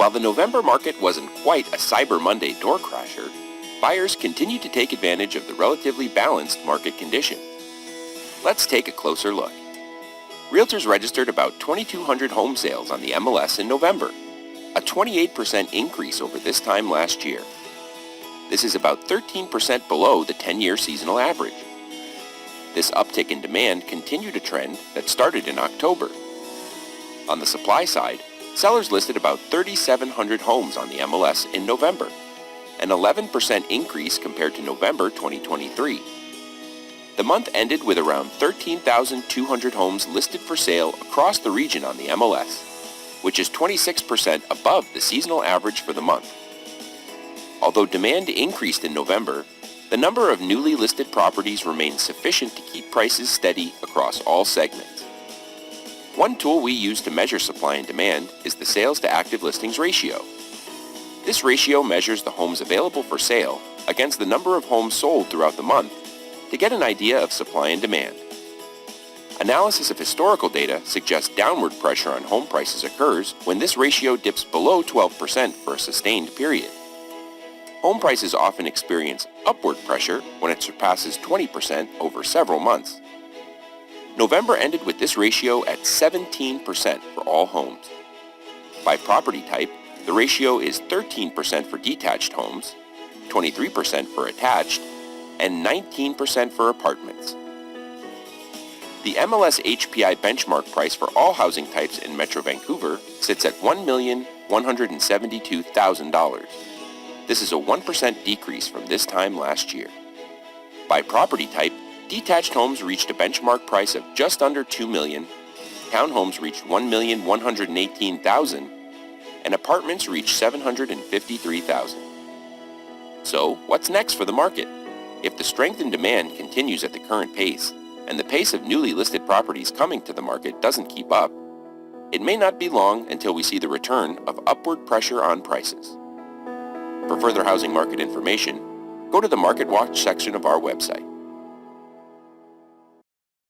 While the November market wasn't quite a Cyber Monday door crasher, buyers continued to take advantage of the relatively balanced market condition. Let's take a closer look. Realtors registered about 2,200 home sales on the MLS in November, a 28% increase over this time last year. This is about 13% below the 10-year seasonal average. This uptick in demand continued a trend that started in October. On the supply side, sellers listed about 3,700 homes on the MLS in November, an 11% increase compared to November 2023. The month ended with around 13,200 homes listed for sale across the region on the MLS, which is 26% above the seasonal average for the month. Although demand increased in November, the number of newly listed properties remained sufficient to keep prices steady across all segments. One tool we use to measure supply and demand is the sales to active listings ratio. This ratio measures the homes available for sale against the number of homes sold throughout the month to get an idea of supply and demand. Analysis of historical data suggests downward pressure on home prices occurs when this ratio dips below 12% for a sustained period. Home prices often experience upward pressure when it surpasses 20% over several months. November ended with this ratio at 17% for all homes. By property type, the ratio is 13% for detached homes, 23% for attached, and 19% for apartments. The MLS HPI benchmark price for all housing types in Metro Vancouver sits at $1,172,000. This is a 1% decrease from this time last year. By property type, detached homes reached a benchmark price of just under $2 million, townhomes reached $1,118,000, and apartments reached $753,000. So, what's next for the market? If the strength in demand continues at the current pace, and the pace of newly listed properties coming to the market doesn't keep up, it may not be long until we see the return of upward pressure on prices. For further housing market information, go to the Market Watch section of our website.